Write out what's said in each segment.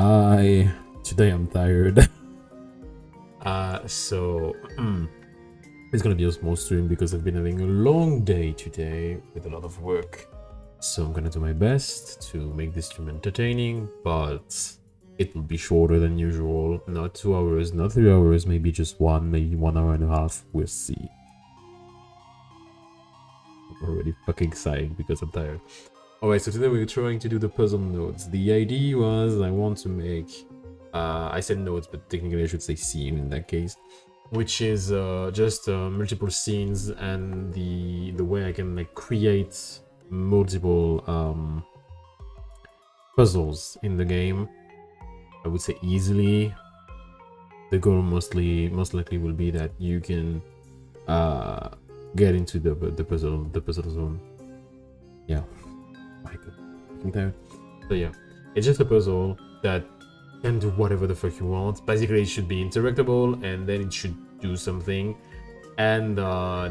Today I'm tired. So it's gonna be a small stream because I've been having a long day today with a lot of work. So I'm gonna do my best to make this stream entertaining, but it will be shorter than usual. Not 2 hours, not 3 hours, maybe just maybe 1 hour and a half. We'll see. I'm already fucking sighing because I'm tired. Alright, so today we're trying to do the puzzle nodes. The idea was I want to make I said nodes, but technically I should say scene in that case, which is just multiple scenes, and the way I can like create multiple puzzles in the game. I would say easily. The goal most likely will be that you can get into the puzzle zone. Yeah. My God. So yeah, it's just a puzzle that can do whatever the fuck you want. Basically, it should be interactable, and then it should do something. And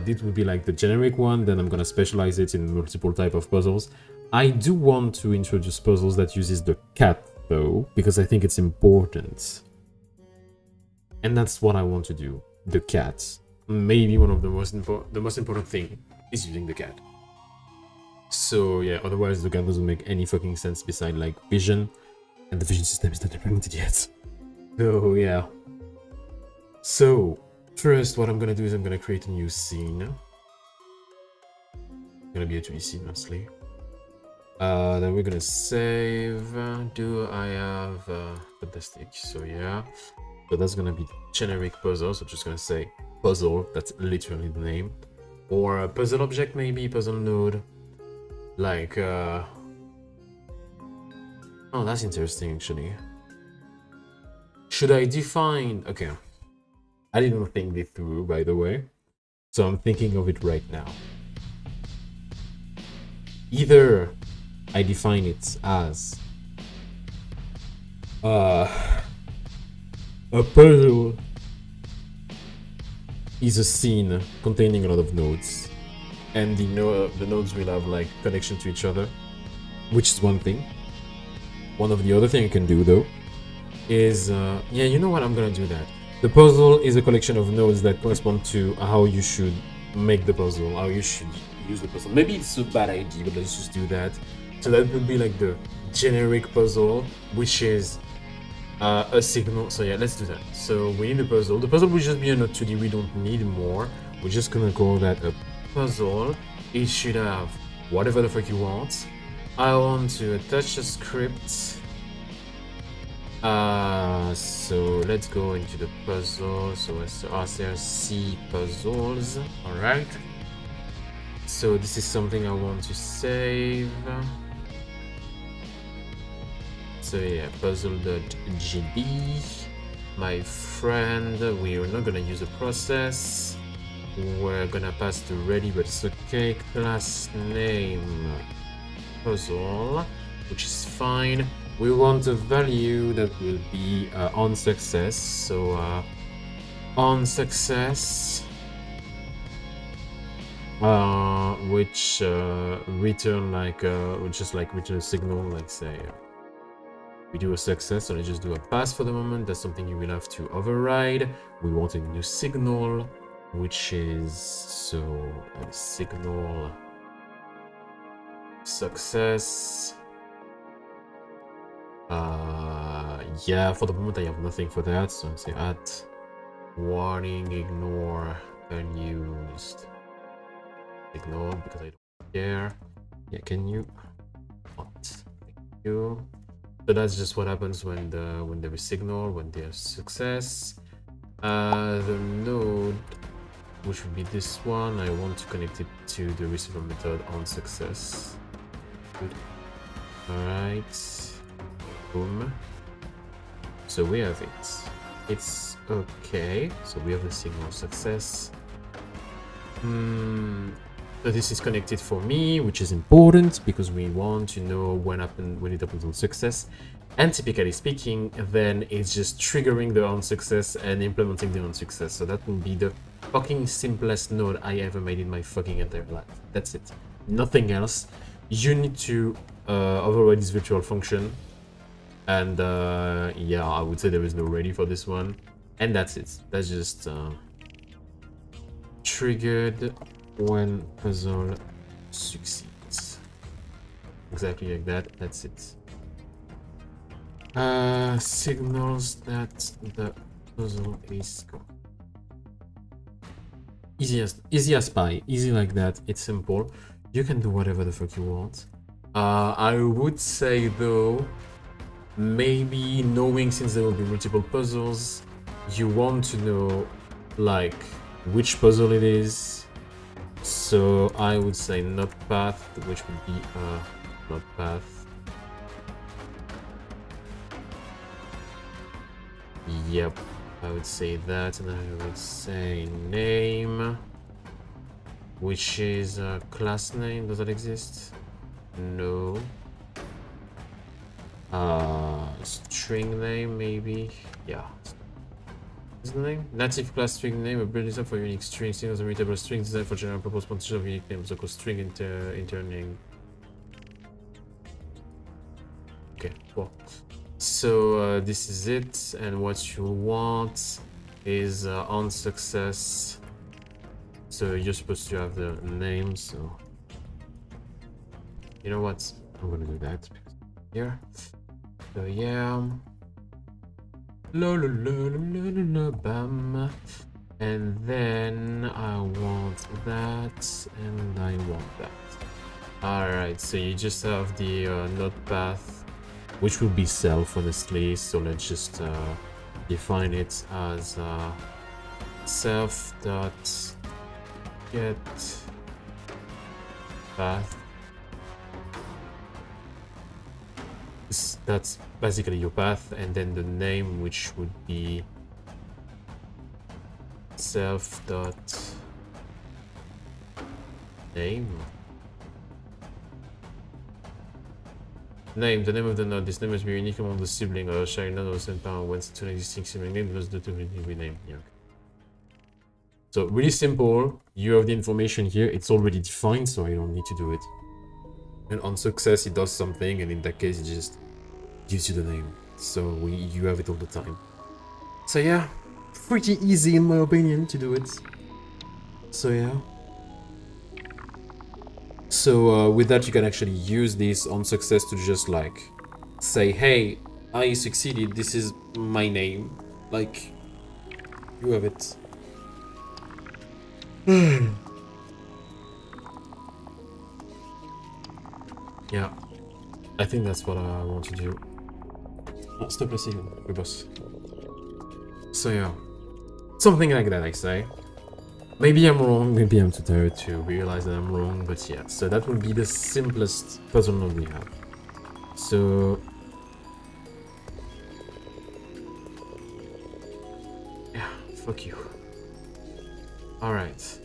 this would be like the generic one. Then I'm gonna specialize it in multiple type of puzzles. I do want to introduce puzzles that uses the cat though, because I think it's important. And that's what I want to do. The cat. Maybe one of the most important thing is using the cat. So yeah, otherwise the cat doesn't make any fucking sense beside like vision. And the vision system is not implemented yet. So yeah. So first what I'm gonna do is I'm gonna create a new scene. It's gonna be a 2D scene mostly. Then we're gonna save. Do I have fantastic? So yeah. So that's gonna be generic puzzle. So just gonna say puzzle, that's literally the name. Or a puzzle object maybe, puzzle node. Like oh, that's interesting actually. Should I define... Okay. I didn't think this through, by the way. So I'm thinking of it right now. Either I define it as a puzzle is a scene containing a lot of nodes, and the nodes will have like connection to each other, which is one thing. One of the other thing I can do though is yeah, you know what, I'm gonna do that. The puzzle is a collection of nodes that correspond to how you should make the puzzle, how you should use the puzzle. Maybe it's a bad idea, but let's just do that. So that would be like the generic puzzle, which is a signal. So yeah, let's do that. So we need a puzzle. The puzzle will just be a node 2D. We don't need more. We're just gonna call that a puzzle. It should have whatever the fuck you want. I want to attach a script. So let's go into the puzzle. So RCRC puzzles. Alright. So this is something I want to save. So yeah, puzzle.gb. My friend, we're not gonna use a process. We're gonna pass to ready, but it's okay. Class name puzzle, which is fine. We want a value that will be on success. So on success, which return like just like return a signal, like say we do a success. So let's just do a pass for the moment. That's something you will have to override. We want a new signal, which is so a signal success. Yeah, for the moment I have nothing for that, so say at warning, ignore, unused. Ignore because I don't care. Yeah, can you? What? Thank you. So that's just what happens when there is signal, when there's success. The node, which would be this one, I want to connect it to the receiver method on success. Good. Alright. Boom. So we have it. It's okay. So we have the signal success. So this is connected for me, which is important because we want to know when it happens on success. And typically speaking, then it's just triggering the on success and implementing the on success. So that will be the fucking simplest node I ever made in my fucking entire life. That's it. Nothing else. You need to override this virtual function And yeah, I would say there is no ready for this one. And that's it. That's just triggered when puzzle succeeds. Exactly like that. That's it. Signals that the puzzle is gone. Easy as pie. Easy like that. It's simple. You can do whatever the fuck you want. I would say though, maybe knowing, since there will be multiple puzzles, you want to know like which puzzle it is. So I would say not path, which would be not path. Yep, I would say that, and I would say name, which is a class name. Does that exist? No. String name, maybe. Yeah. Is the name? Native class string name, ability set for unique string, signals and mutable strings designed for general purpose function of unique names, so called string interning. Okay, cool. So this is it, and what you want is on success. So you're supposed to have the name, so you know what? I'm gonna do that here. So yeah. Bam. And then I want that, and I want that. Alright, so you just have the node path, which will be self, honestly. So let's just define it as self dot get path. That's basically your path, and then the name, which would be self dot name. Name, the name of the node. This name must be unique among the sibling or sharing node of the same power. Once two existing sibling name, those the two will be named. Yeah. So really simple. You have the information here. It's already defined, so I don't need to do it. And on success, it does something, and in that case, it just gives you the name. So you have it all the time. So yeah, pretty easy in my opinion to do it. So yeah. So with that, you can actually use this on success to just like say, hey, I succeeded, this is my name. Like, you have it. Yeah, I think that's what I want to do. Stop listening, we boss. So yeah, something like that, I say. Maybe I'm wrong, maybe I'm too tired to realize that I'm wrong, but yeah, so that would be the simplest puzzle node we have. So yeah, fuck you. Alright.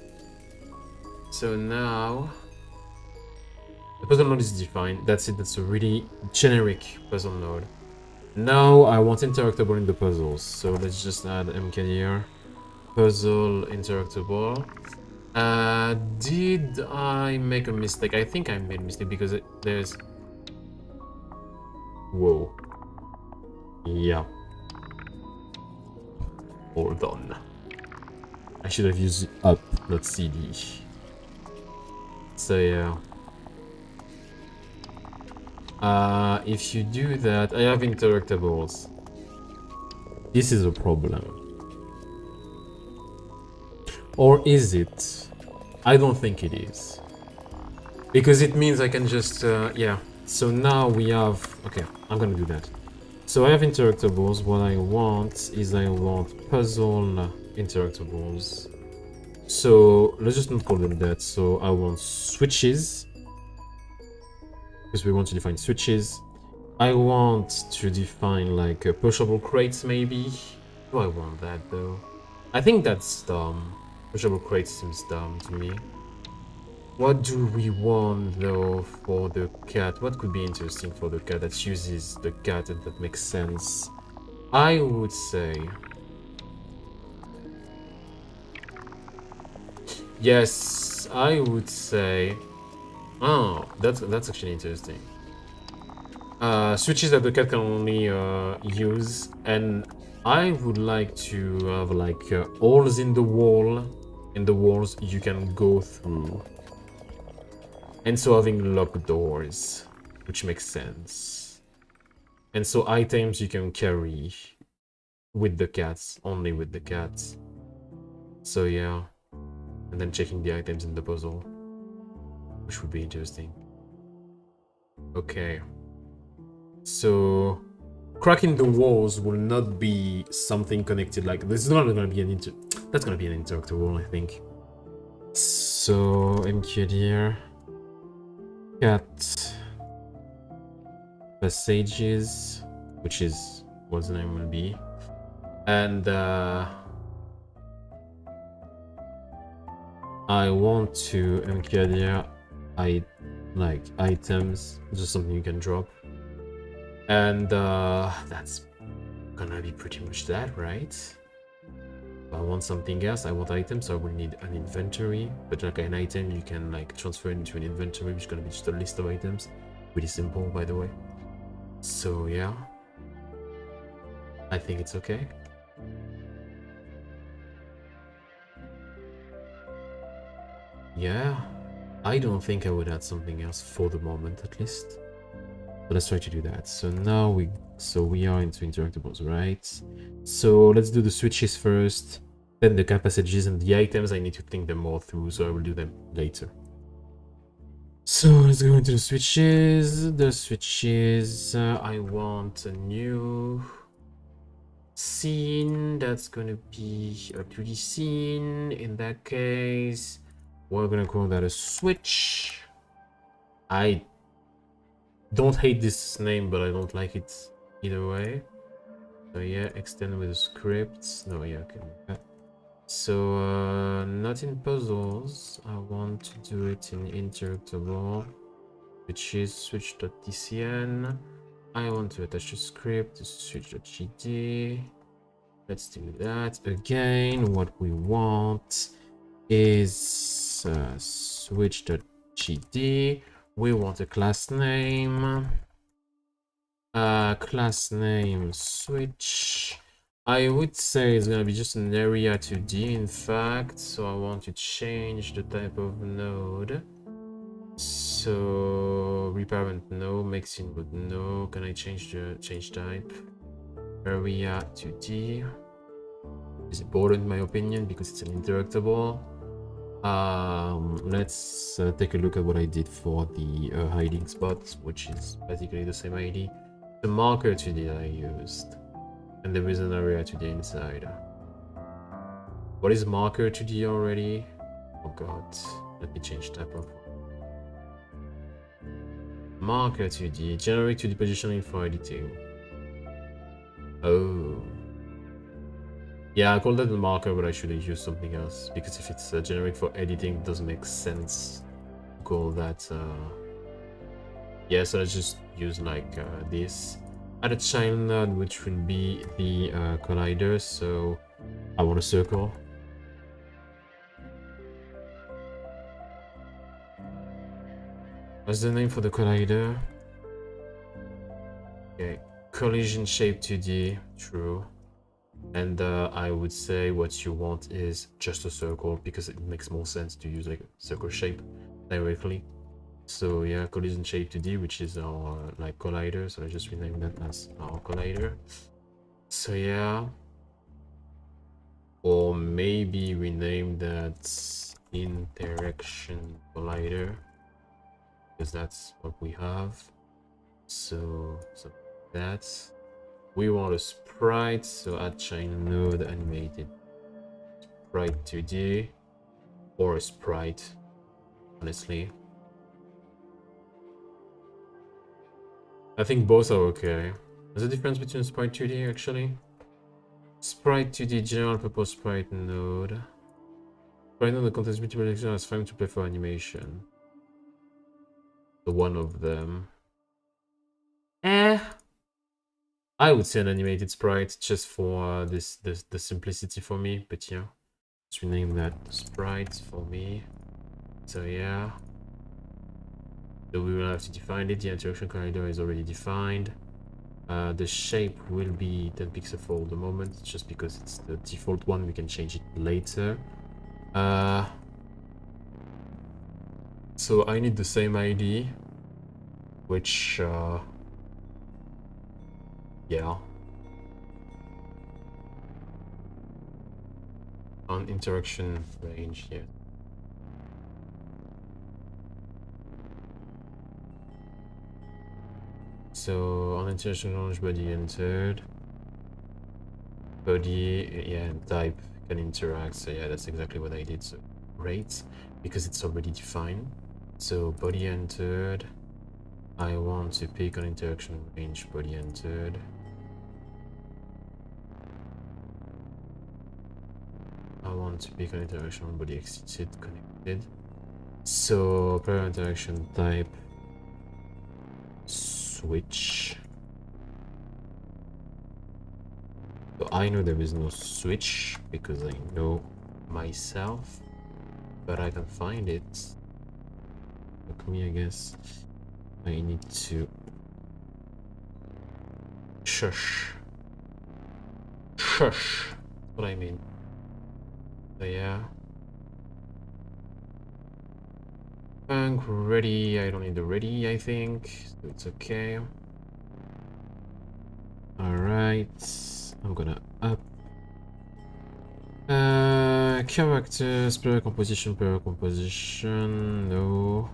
So now the puzzle node is defined. That's it, that's a really generic puzzle node. Now I want interactable in the puzzles, so let's just add MK here. Puzzle interactable. Did I make a mistake? I think I made a mistake because there's... Whoa. Yeah. Hold on. I should have used up, not CD. So yeah. If you do that, I have interactables. This is a problem. Or is it? I don't think it is. Because it means I can just, yeah. So now we have, okay, I'm gonna do that. So I have interactables. What I want is I want puzzle interactables. So let's just not call them that. So I want switches. Because we want to define switches. I want to define like pushable crates maybe. Do I want that though? I think that's dumb. Pushable crate seems dumb to me. What do we want though for the cat? What could be interesting for the cat that uses the cat and that makes sense? I would say... Yes, I would say... Oh, that's actually interesting. switches that the cat can only use, and I would like to have like holes in the walls you can go through, and so having locked doors, which makes sense, and so items you can carry with the cats, only with the cats. So yeah, and then checking the items in the puzzle, which would be interesting. Okay, so cracking the walls will not be something connected. Like this is not going to be that's going to be an interactive wall, I think. So MQ here, cat passages, which is what the name will be, and I want to MQ here. I like items, just something you can drop, and that's gonna be pretty much that, right? If I want something else, I want items, so I will need an inventory, but like an item you can like transfer into an inventory, which is gonna be just a list of items. Pretty simple, by the way. So yeah, I think it's okay. Yeah, I don't think I would add something else for the moment, at least. But let's try to do that. So now we are into interactables, right? So let's do the switches first, then the capacities, and the items I need to think them more through, so I will do them later. So let's go into the switches. I want a new scene. That's gonna be a 2D scene. In that case, we're gonna call that a switch. I don't hate this name, but I don't like it either way. So yeah, extend with the script. No, yeah, okay. So not in puzzles. I want to do it in interactable, which is switch.tcn. I want to attach the script to switch.gd. Let's do that again. What we want is switch.gd. We want a class name. Class name switch. I would say it's gonna be just an area 2D, in fact. So I want to change the type of node. So reparent no, mixing with no. Can I change the type? Area 2D is important in my opinion because it's an interactable. Let's take a look at what I did for the hiding spot, which is basically the same ID. The marker 2D I used, and there is an area 2D inside. What is marker 2D already? Oh god, let me change type of marker 2D, generate 2D positioning for editing. Oh. Yeah, I called that the marker, but I should have used something else, because if it's generate for editing, it doesn't make sense to call that. Yeah, so let's just use like this. Add a child node, which will be the collider, so I want a circle. What's the name for the collider? Okay, collision shape 2D, true. And I would say what you want is just a circle, because it makes more sense to use like a circle shape directly. So yeah, collision shape 2D, which is our like collider. So I just rename that as our collider. So yeah, or maybe rename that interaction collider, because that's what we have. So that we want a sprite, so add child node animated sprite 2D, or a sprite, honestly. I think both are okay. There's a difference between sprite 2D actually. Sprite 2D general purpose sprite node. Sprite node contains multiple actions as frame to play for animation. The one of them. I would say an animated sprite just for the simplicity for me, but yeah. Let's rename that sprite for me. So yeah. So we will have to define it. The interaction corridor is already defined. The shape will be 10 pixels for the moment, just because it's the default one. We can change it later. So I need the same ID, which yeah, on interaction range here. So on interaction range, body entered. Body, yeah, and type can interact. So yeah, that's exactly what I did. So great, because it's already defined. So body entered. I want to pick on interaction range, body entered. I want to pick on interaction, body exited, connected. So player interaction type switch. So I know there is no switch because I know myself, but I can find it. Look me, I guess. I need to shush. Shush. That's what I mean. So yeah. Bank ready. I don't need the ready, I think. So it's okay. Alright. I'm gonna up. Characters, player composition, no.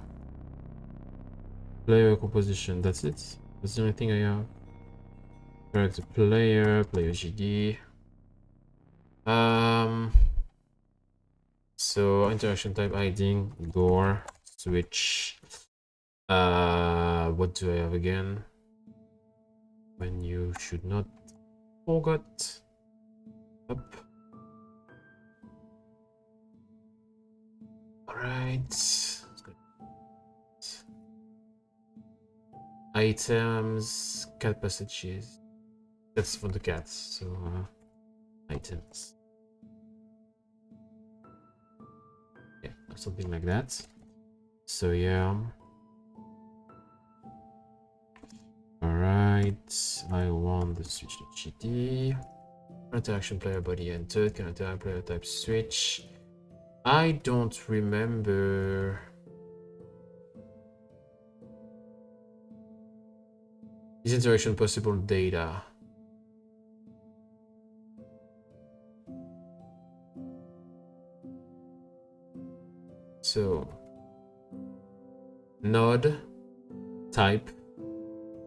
Player composition, that's it. That's the only thing I have. Character player GD. So interaction type hiding, door, switch. What do I have again? When you should not forget. Up. Alright. Items, cat passages. That's for the cats, so items. Yeah, something like that. So yeah. Alright, I want the switch.gd. Interaction player body entered, can interact player type switch. I don't remember. Is interaction possible data? So node type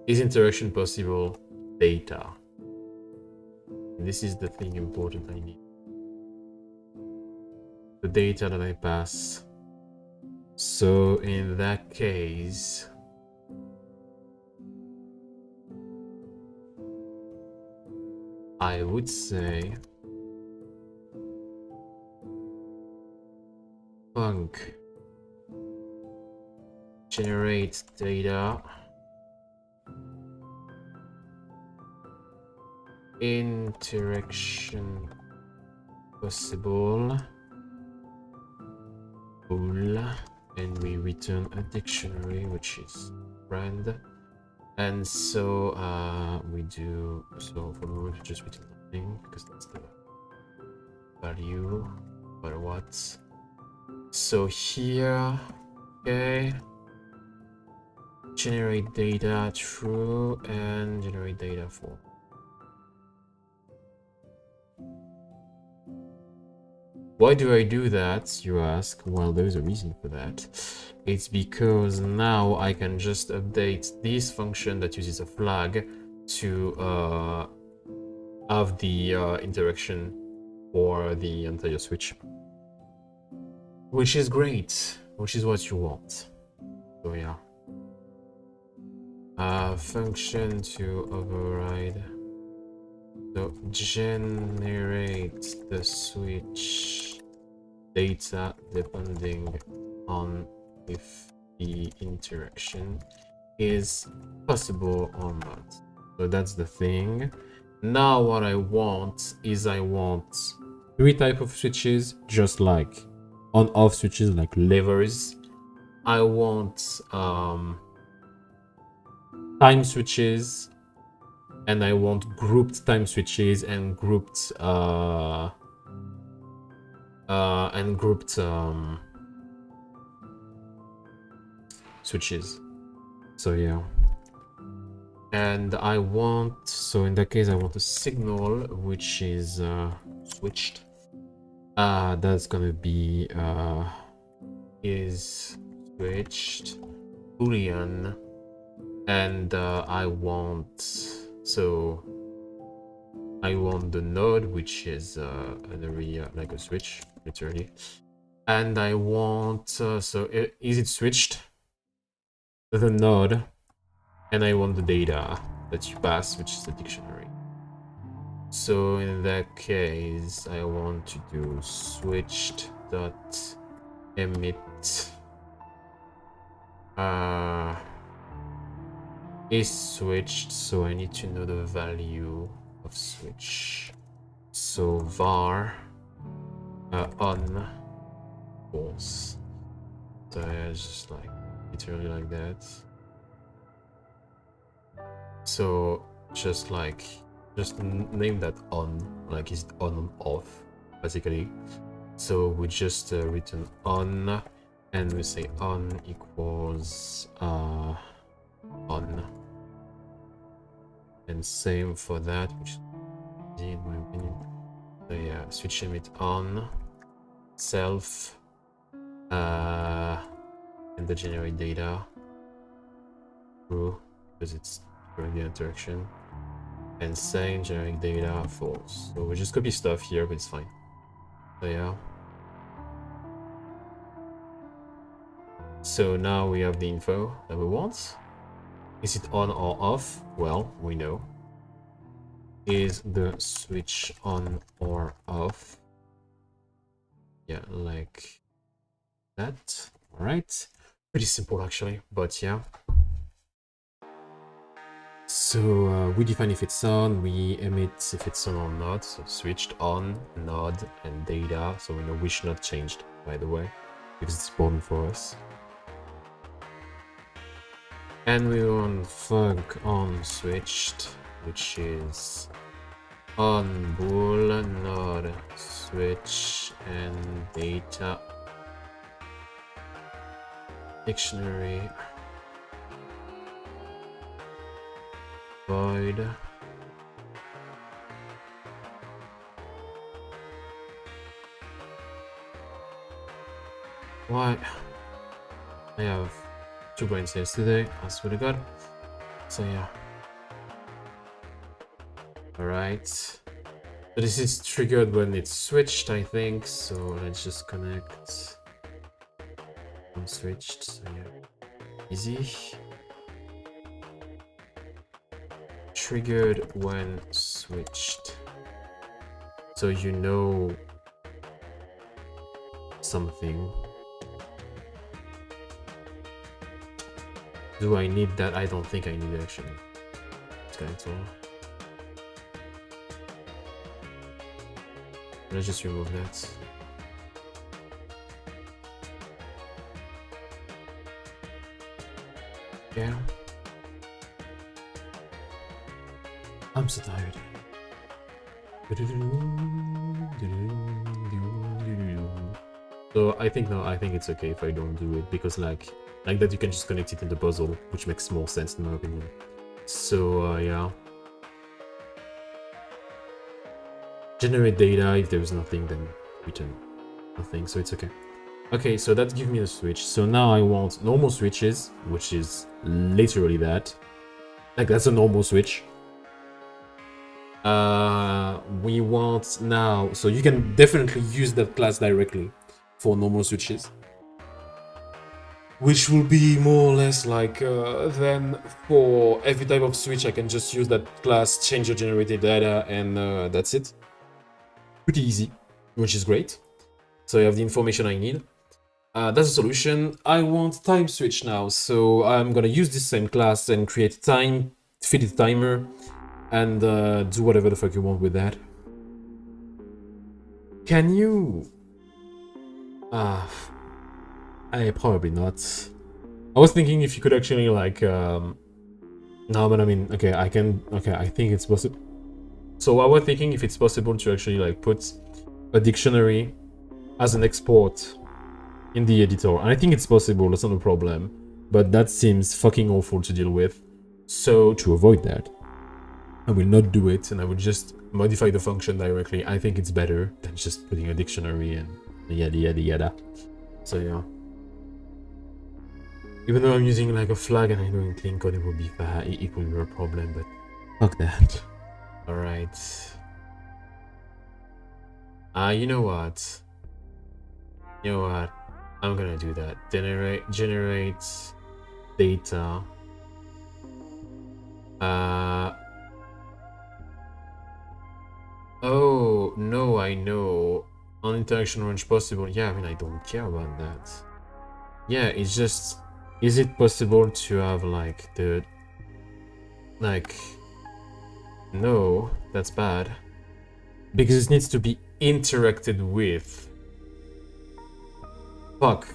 is interaction possible data. This is the thing important I need. The data that I pass. So in that case, I would say func generate data interaction possible bool, and we return a dictionary which is friend. And so we do, so for the moment we just return nothing because that's the value, but what? So here, okay, generate data true and generate data false. Why do I do that, you ask? Well, there's a reason for that. It's because now I can just update this function that uses a flag to have the interaction for the entire switch. Which is great, which is what you want. So yeah. Function to override. So generate the switch data depending on if the interaction is possible or not. So that's the thing. Now what I want is I want 3 types of switches, just like on-off switches like levers. I want time switches, and I want grouped time switches and grouped switches. So yeah. And I want, so in that case, I want a signal which is switched. That's gonna be is switched Boolean, and I want the node which is an area like a switch, literally, and I want is it switched the node, and I want the data that you pass, which is the dictionary. So in that case, I want to do switched dot emit is switched, so I need to know the value of switch. So var on false. So it's just like literally like that. So just name that on, like is it on or off, basically. So we just return on, and we say on equals on, and same for that, which is easy in my opinion. So yeah, switch emit on self and the generate data true because it's during the interaction, and saying generate data false. So we just copy stuff here, but it's fine. So yeah. So now we have the info that we want. Is it on or off? Well, we know. Is the switch on or off? Yeah, like that. All right. Pretty simple actually, but yeah. So we define if it's on, we emit if it's on or not. So switched on, node, and data. So we know which node changed, by the way, because it's important for us. And we want func on switched, which is on bool, node, switch, and data. Dictionary. Void. Why? I have 2 brain cells today, I swear to God. So yeah. Alright. So this is triggered when it's switched, I think. So let's just connect. I'm switched, so yeah. Easy. Triggered when switched. So you know something. Do I need that? I don't think I need it actually. It's kind of all. Let's just remove that. Yeah. I'm so tired. So I think it's okay if I don't do it, because like that you can just connect it in the puzzle, which makes more sense in my opinion. So yeah. Generate data. If there's nothing, then return nothing, so it's okay. Okay, so that gives me a switch. So now I want normal switches, which is literally that. Like that's a normal switch. We want now, so you can definitely use that class directly for normal switches, which will be more or less like then for every type of switch I can just use that class, change the generated data, and that's it. Pretty easy, which is great. So I have the information I need. That's a solution. I want time switch now, so I'm gonna use this same class and create time, feed it timer, and do whatever the fuck you want with that. Can you? I probably not. I was thinking if you could actually like No, but I mean, okay, I think it's possible. So I was thinking if it's possible to actually like put a dictionary as an export in the editor. And I think it's possible, that's not a problem. But that seems fucking awful to deal with. So to avoid that, I will not do it and I will just modify the function directly. I think it's better than just putting a dictionary and yada yada yada. So yeah. Even though I'm using like a flag and I know in clean code it will be it will be a problem, but fuck that. Alright. You know what? You know what? I'm gonna do that. Generate data. Oh no, I know. On interaction range possible. Yeah, I mean I don't care about that. Yeah, it's just, is it possible to have like the no, that's bad. Because it needs to be interacted with. Fuck.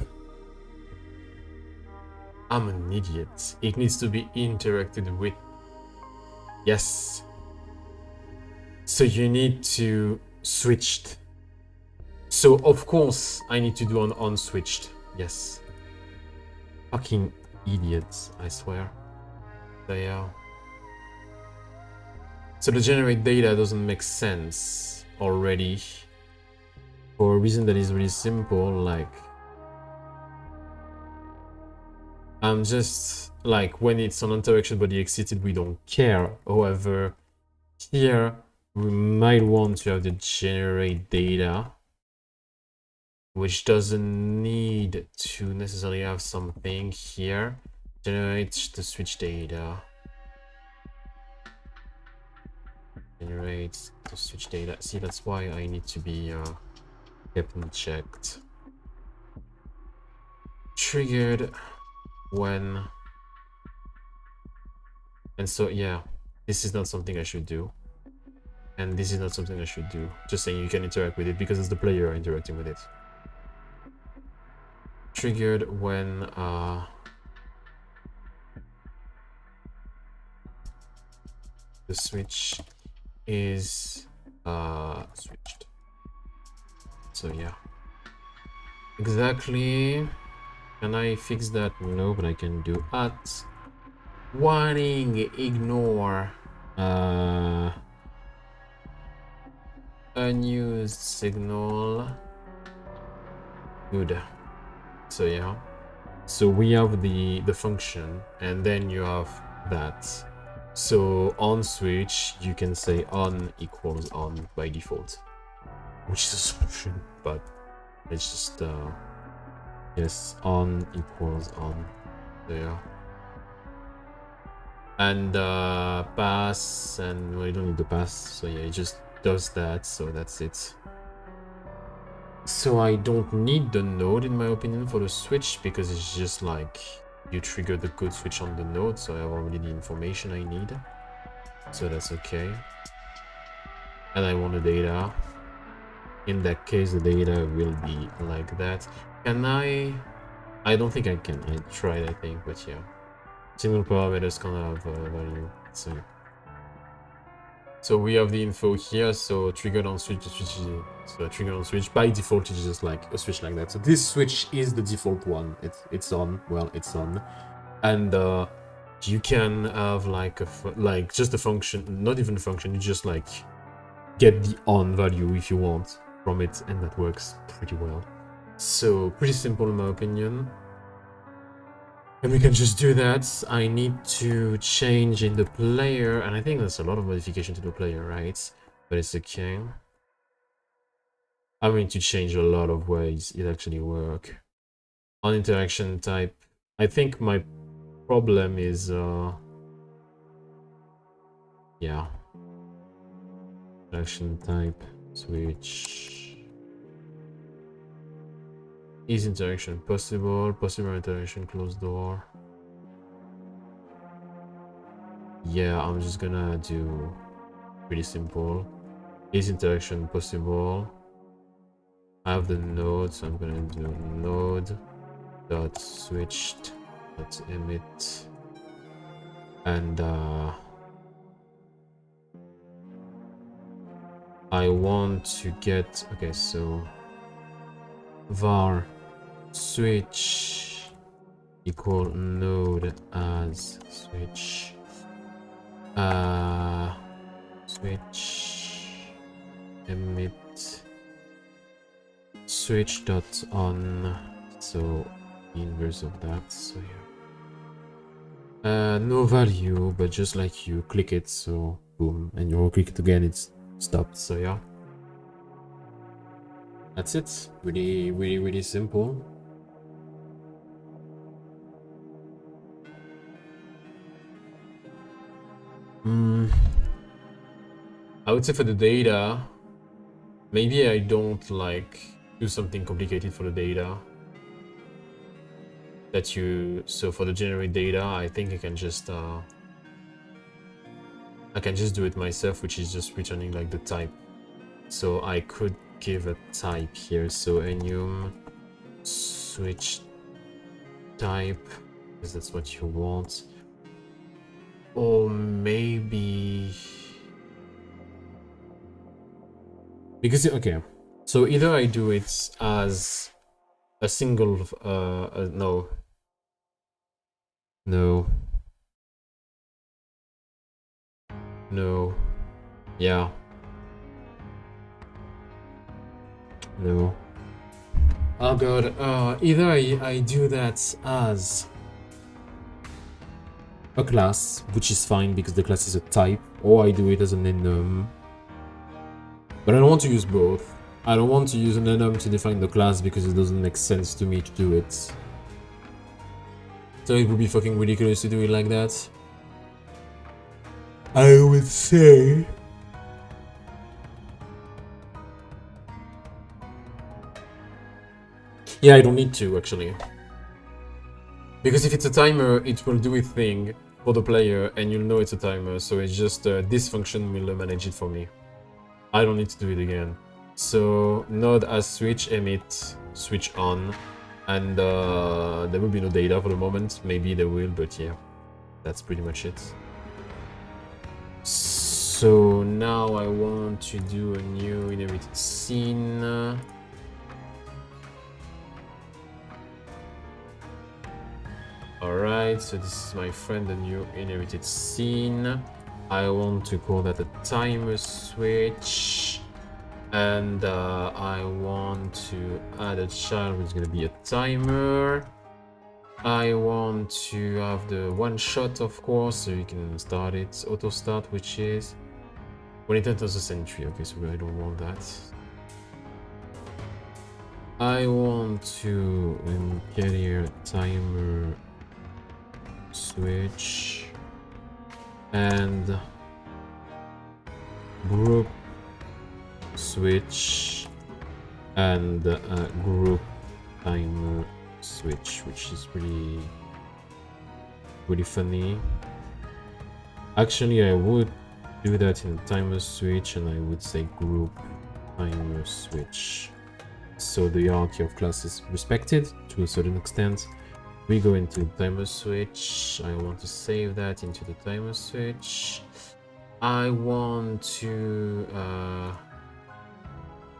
I'm an idiot. It needs to be interacted with. Yes. So you need to switched. So of course I need to do an on switched. Yes. Fucking idiots, I swear. They are. So the generate data doesn't make sense already. For a reason that is really simple, like I'm just like when it's an interaction body exited, we don't care. However, here we might want to have the generate data, which doesn't need to necessarily have something here. Generate the switch data. Generate the switch data. See, that's why I need to be kept and checked. Triggered when. And so yeah, this is not something I should do. And this is not something I should do. Just saying you can interact with it because it's the player interacting with it. Triggered when the switch is switched. So yeah. Exactly. Can I fix that? No, but I can do at warning ignore unused signal. Good. So yeah. So we have the function and then you have that. So on switch you can say on equals on by default, which is a solution, but it's just yes, on equals on. There. And pass, and well, you don't need the pass, so yeah, it just does that, so that's it. So I don't need the node in my opinion for the switch, because it's just like you trigger the code switch on the node, so I have already the information I need, so that's okay. And I want the data. In that case, the data will be like that. Can I don't think I can. I tried, I think, but yeah. Single parameters can have value. So we have the info here. So triggered on switch, so triggered on switch by default is just like a switch like that. So this switch is the default one. It's on. Well, it's on, and you can have like just a function, not even a function. You just like get the on value if you want from it, and that works pretty well. So pretty simple in my opinion. And we can just do that. I need to change in the player, and I think there's a lot of modification to the player, right? But it's okay. I'm going to change a lot of ways it actually works. On interaction type, I think my problem is yeah. Interaction type, switch. Is interaction possible? Possible interaction, close door. Yeah, I'm just gonna do pretty simple. Is interaction possible? I have the node, so I'm gonna do node dot switched dot emit. and I want to get, okay, so var switch equal node as switch switch emit switch dot on, so inverse of that. So yeah, no value, but just like you click it, so boom, and you click it again, it's stopped. So yeah, that's it. Really simple. I would say for the data, maybe I don't like do something complicated for the data that you, so for the generate data, I think I can just do it myself, which is just returning like the type. So I could give a type here, so enum switch type, because that's what you want. Or maybe because okay, so either I do it as a single no, yeah, no, oh god, either I do that as a class, which is fine because the class is a type, or I do it as an enum. But I don't want to use both. I don't want to use an enum to define the class because it doesn't make sense to me to do it. So it would be fucking ridiculous to do it like that. I would say yeah, I don't need to actually. Because if it's a timer, it will do its thing for the player and you'll know it's a timer, so it's just this function will manage it for me. I don't need to do it again. So node as switch emit switch on, and there will be no data for the moment. Maybe there will, but yeah, that's pretty much it. So now I want to do a new inherited scene. Alright, so this is my friend, the new inherited scene. I want to call that a timer switch, and I want to add a child which is going to be a timer. I want to have the one shot, of course, so you can start it, auto start, which is when it enters the sentry. Okay, so I don't want that. I want to get here timer switch and group switch and group timer switch, which is pretty funny. Actually, I would do that in timer switch and I would say group timer switch, so the hierarchy of class is respected to a certain extent. We go into timer switch. I want to save that into the timer switch. I want to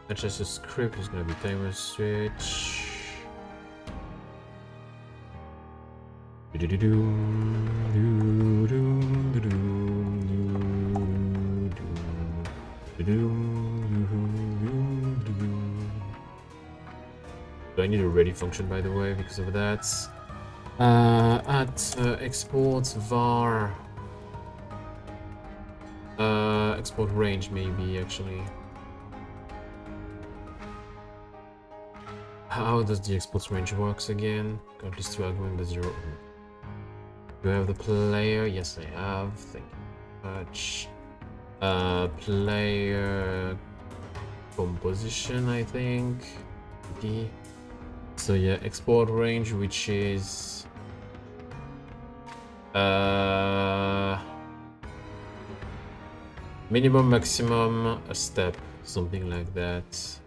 adjust the script. Is going to be timer switch. Do I need a ready function, by the way, because of that? At export var export range, maybe actually. How does the export range works again? Got these two arguments, the 0. Do I have the player? Yes, I have. Thank you very much. Player composition, I think. Okay. So yeah, export range, which is minimum, maximum, a step, something like that.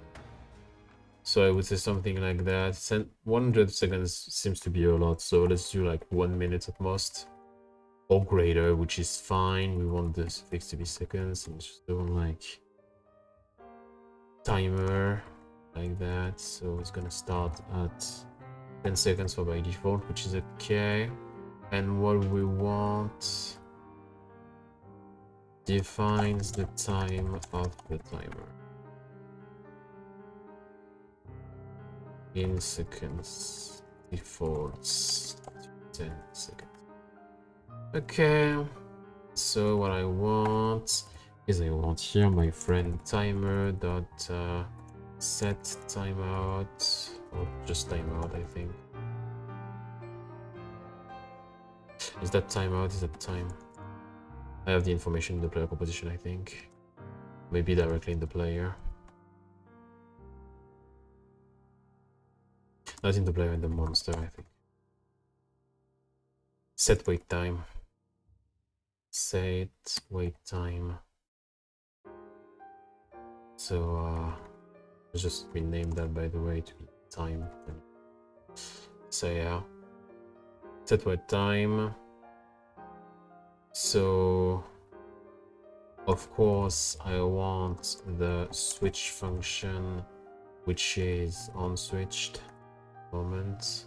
So I would say something like that. 100 seconds seems to be a lot, so let's do like 1 minute at most. or greater, which is fine. We want the suffix to be seconds, and just do like timer like that. So it's gonna start at 10 seconds for by default, which is okay. And what we want defines the time of the timer in seconds, defaults 10 seconds. Okay, so what I want is I want here my friend timer dot set timeout, or just timeout. I think is that timeout, is that time. I have the information in the player composition, I think. Maybe directly in the player. Not in the player, in the monster, I think. Set wait time. Set wait time. So let's just rename that, by the way, to be time. So yeah. Set wait time. So of course I want the switch function, which is on switched moment.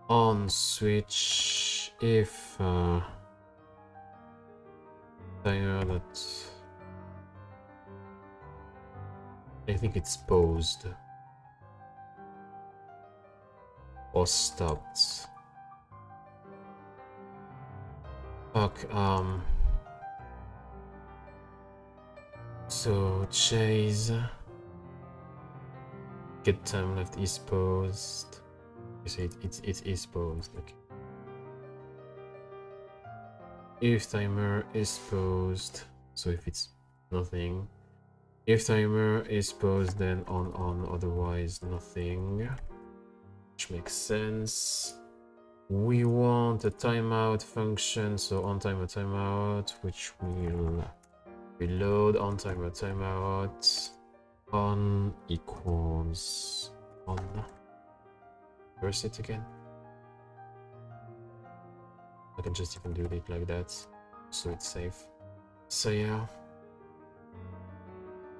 On switch if timer that I think it's paused or stopped. Fuck, so chase get time left is paused. You say it is paused. Okay. If timer is paused, so if it's nothing. If timer is paused, then on, otherwise nothing. Which makes sense. We want a timeout function, so on timer timeout, which will reload on timer timeout. On equals on. Reverse it again. I can just even do it like that, so it's safe. So yeah,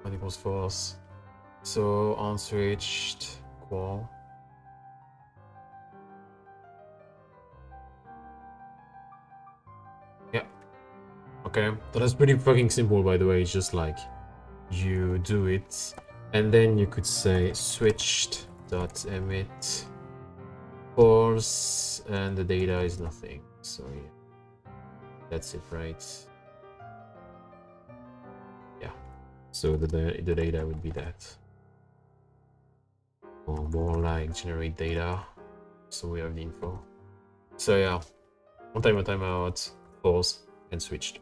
on equals false. So on switched qual. Yeah. Okay, so that's pretty fucking simple, by the way. It's just like you do it, and then you could say switched dot emit false, and the data is nothing. So yeah, that's it, right? Yeah. So the data would be that, or more like generate data. So we have the info. So yeah, on timer timeout, false, and switched.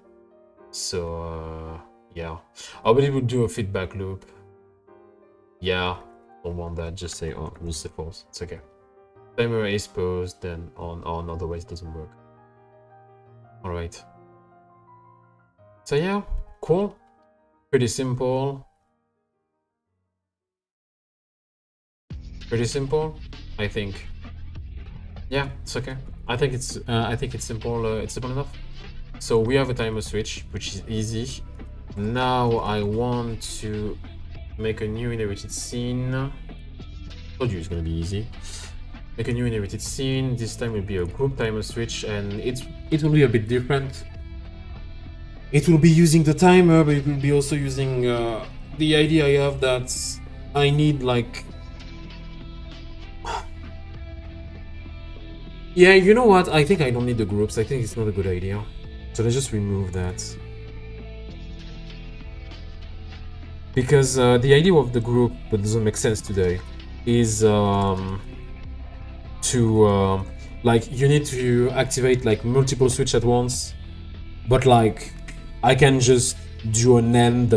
So yeah, I believe we'll do a feedback loop. Yeah, don't want that. Just say we'll say false. It's okay. Timer is paused, then on, otherwise it doesn't work. All right. So yeah, cool. Pretty simple. Pretty simple, I think. Yeah, it's okay. I think it's simple. It's simple enough. So we have a timer switch, which is easy. Now I want to make a new inherited scene. Told you it's gonna be easy. Make a new inherited scene. This time will be a group timer switch, and it will be a bit different. It will be using the timer, but it will be also using the idea I have that I need like. Yeah, you know what? I think I don't need the groups. I think it's not a good idea. So let's just remove that. Because the idea of the group, but doesn't make sense today, is to like you need to activate like multiple switch at once, but like I can just do an end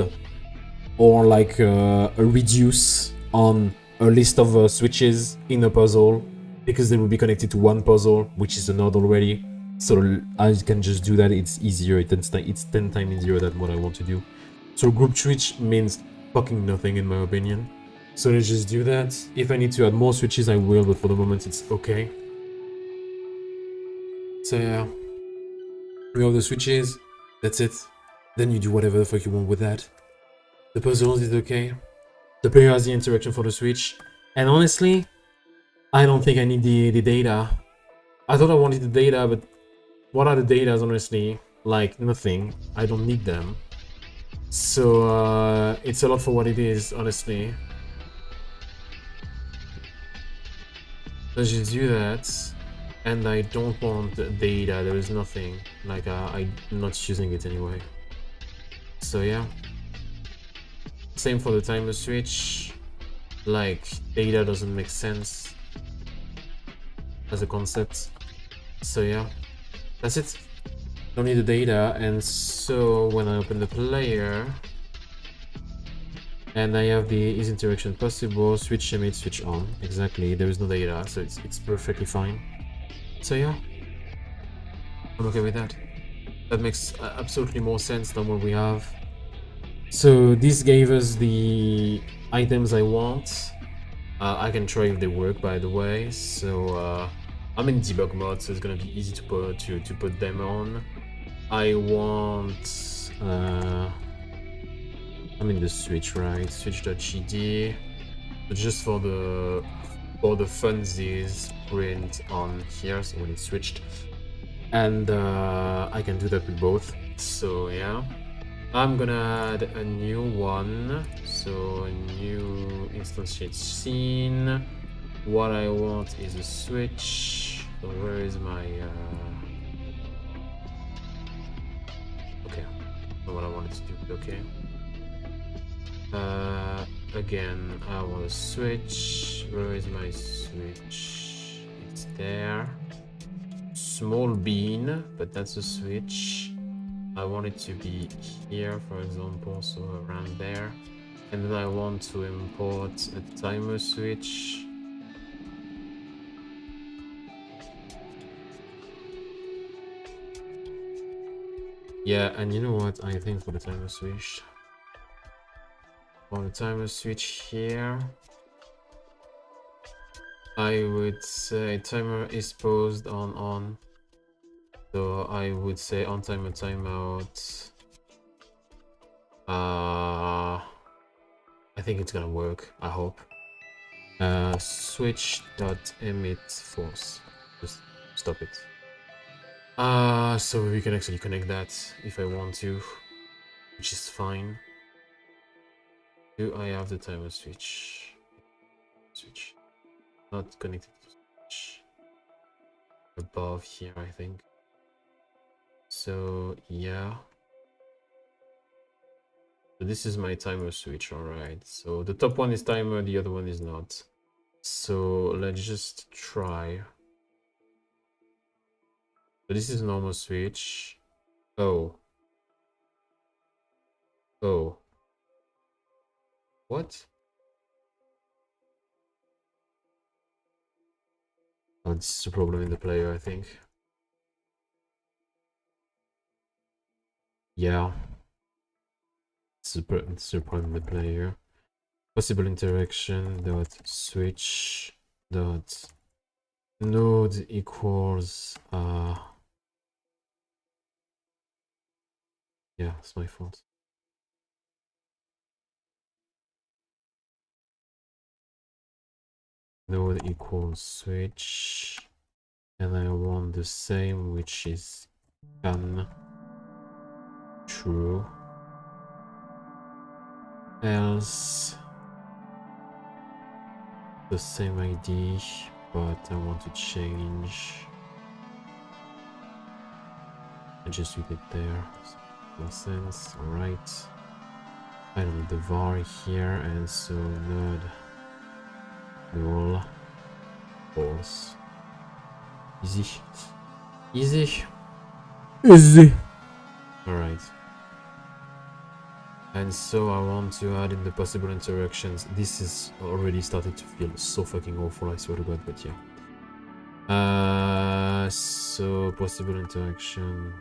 or like a reduce on a list of switches in a puzzle, because they will be connected to one puzzle, which is a node already. So I can just do that. It's easier. It's 10 times easier than what I want to do. So group switch means fucking nothing in my opinion. So let's just do that. If I need to add more switches, I will, but for the moment it's okay. So yeah. You have the switches, that's it. Then you do whatever the fuck you want with that. The puzzles is okay. The player has the interaction for the switch. And honestly, I don't think I need the data. I thought I wanted the data, but what are the data, honestly? Like, nothing. I don't need them. So, it's a lot for what it is, honestly. Let's just do that. And I don't want the data, there is nothing. Like, I'm not using it anyway. So, yeah. Same for the timer switch. Like, data doesn't make sense as a concept. So, yeah. That's it. Don't need the data, and so when I open the player and I have the is interaction possible, switch emit, switch on. Exactly, there is no data, so it's perfectly fine. So yeah, I'm okay with that. That makes absolutely more sense than what we have. So this gave us the items I want. I can try if they work, by the way. So I'm in debug mode, so it's gonna be easy to put them on. I want I'm in the switch, right? Switch.gd. But just for the funsies, print on here, so when it's switched. And I can do that with both. So yeah. I'm gonna add a new one. So a new instantiate scene. What I want is a switch. So where is my okay, not what I wanted to do, okay. Again, I want a switch. Where is my switch? It's there. Small bean, but that's a switch. I want it to be here, for example, so around there. And then I want to import a timer switch. Yeah, and you know what? I think for the timer switch, here, I would say timer is paused on. So I would say on timer timeout. I think it's gonna work, I hope. Switch.emit force. Just stop it. So we can actually connect that if I want to, which is fine. Do I have the timer switch? Switch. Not connected to switch. Above here, I think. So yeah. So this is my timer switch, alright. So the top one is timer, the other one is not. So let's just try. So this is normal switch. Oh. Oh. What? Oh, this is a problem in the player, I think. Yeah. It's a problem in the player. Possible interaction dot switch dot node equals yeah, it's my fault. Node equals switch, and I want the same, which is can true, else the same ID, but I want to change. I just leave it there. Makes sense. All right. I don't need the var here, and so node null false. Easy. Easy. Easy. All right. And so I want to add in the possible interactions. This is already starting to feel so fucking awful, I swear to God, but yeah. So possible interaction.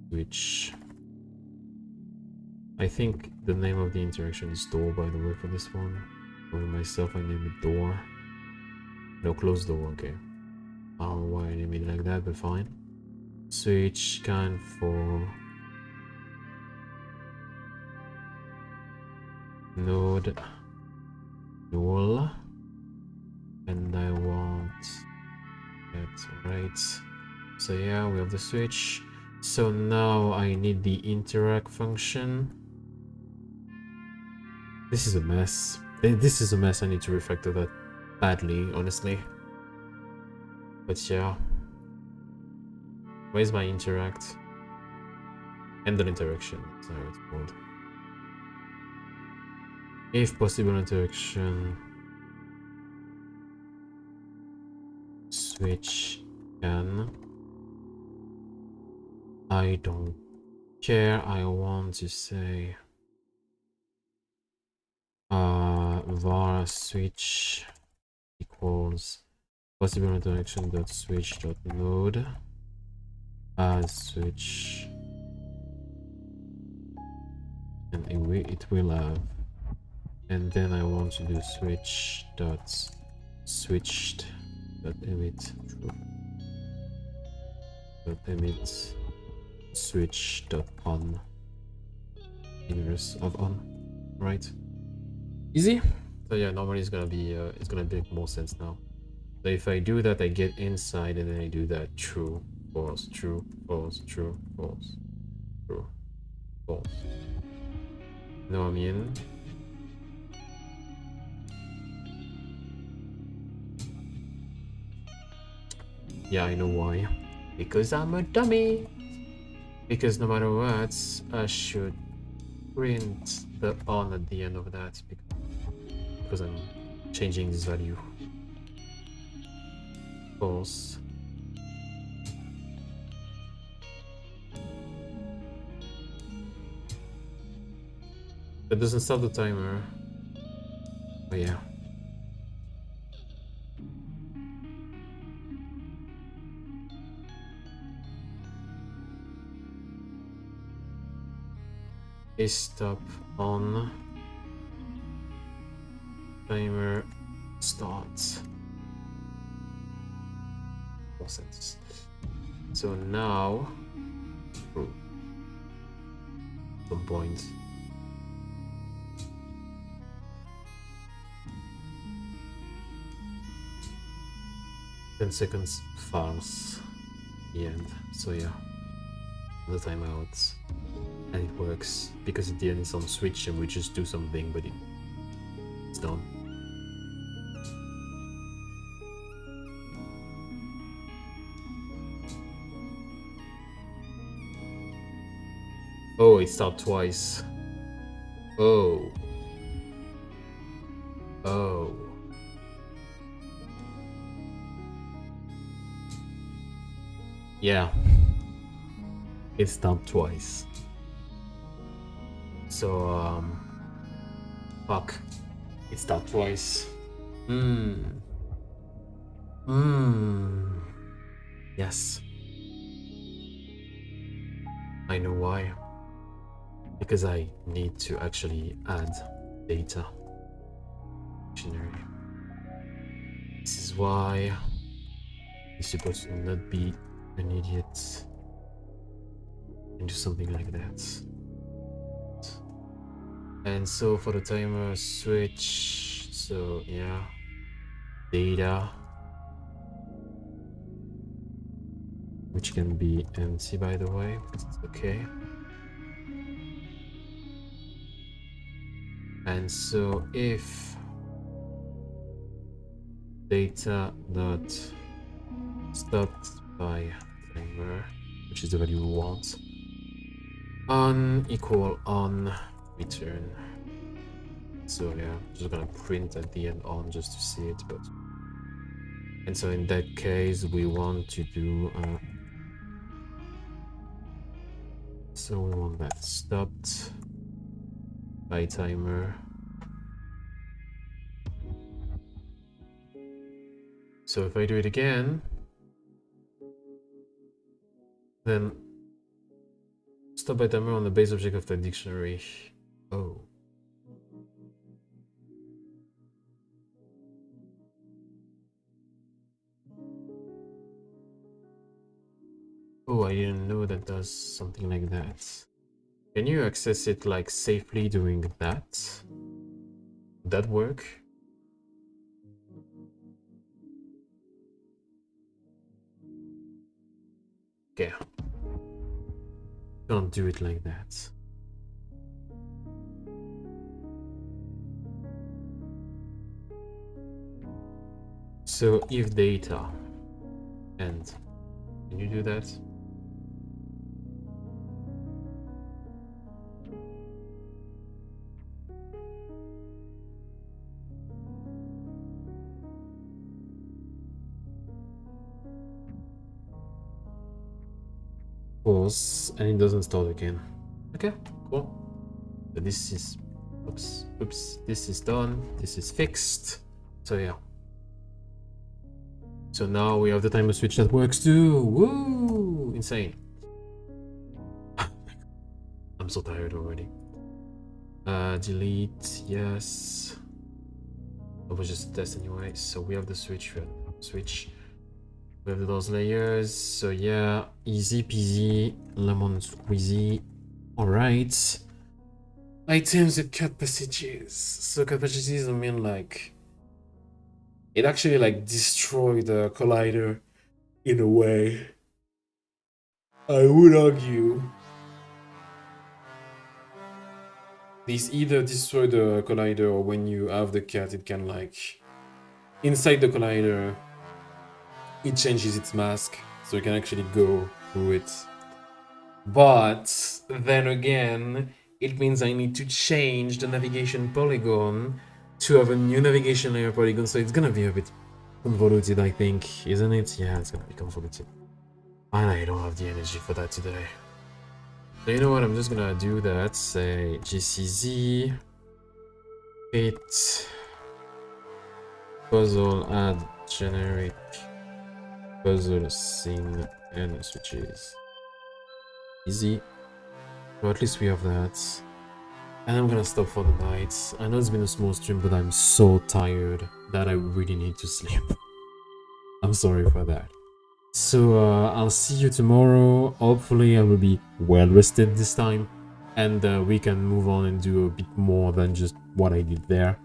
Which I think the name of the interaction is door, by the way, for this one. For myself, I name it door. No, close door. Okay. I don't know why I made it like that, but fine. Switch can for node null, and I want that right. So yeah, we have the switch. So now I need the interact function. This is a mess. This is a mess. I need to refactor that badly, honestly. But yeah. Where's my interact? End interaction. That's how it's called. If possible interaction. Switch can. I don't care. I want to say var switch equals possible interaction dot switch dot node as switch, and it will have, and then I want to do switch dot switched dot emit true dot emit switch dot on inverse of on, right? Easy. So yeah, normally it's gonna make more sense now. So if I do that, I get inside, and then I do that true, false, true, false, true, false, true, false. Now I'm in. Yeah, I know why. Because I'm a dummy. Because no matter what, I should print the on at the end of that because I'm changing this value. False. That doesn't start the timer. Oh yeah. Is stop on timer starts. No sense. So now some point. Ten seconds false. The end. So yeah. The timeout. And it works because at the end it's on switch and we just do something, but it's done. Oh, it stopped twice. Oh. Oh. Yeah. It stopped twice. So, fuck. It stopped twice. Yes. I know why. Because I need to actually add data. Dictionary. This is why you're supposed to not be an idiot and do something like that. And so for the timer switch, so yeah, data, which can be empty by the way, but it's okay. And so if data dot stopped by timer, which is the value we want, on equal on return. So yeah, just gonna print at the end on just to see it, but and so in that case we want to do so we want that stopped by timer. So if I do it again, then stop by timer on the base object of the dictionary. Oh. Oh, I didn't know that does something like that. Can you access it like safely doing that? Would that work? Okay. Can't do it like that. So if data and can you do that? Pause and it doesn't start again. Okay, cool. So this is oops, this is done, this is fixed. So yeah. So now we have the timer switch that works too. Woo! Insane. I'm so tired already. Delete, yes. It was just a test anyway. So we have the switch, we have those layers. So yeah, easy peasy, lemon squeezy. Alright. Items and cut passages. So cut passages, I mean like it actually like destroyed the collider in a way. I would argue these either destroy the collider or when you have the cat it can like inside the collider it changes its mask so you can actually go through it. But then again it means I need to change the navigation polygon to have a new navigation layer polygon, so it's gonna be a bit convoluted, I think, isn't it? Yeah, it's gonna be convoluted. And I don't have the energy for that today. So you know what, I'm just gonna do that, say GCZ, fit, puzzle, add generic, puzzle, scene, and switches. Easy. But at least we have that. And I'm gonna stop for the night. I know it's been a small stream, but I'm so tired that I really need to sleep. I'm sorry for that. So I'll see you tomorrow. Hopefully I will be well rested this time. And we can move on and do a bit more than just what I did there.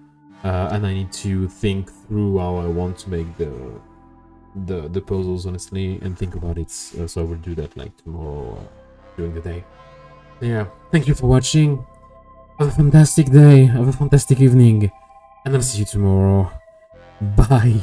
And I need to think through how I want to make the puzzles, honestly, and think about it. So I will do that like tomorrow during the day. Yeah, thank you for watching. Have a fantastic day, have a fantastic evening, and I'll see you tomorrow. Bye.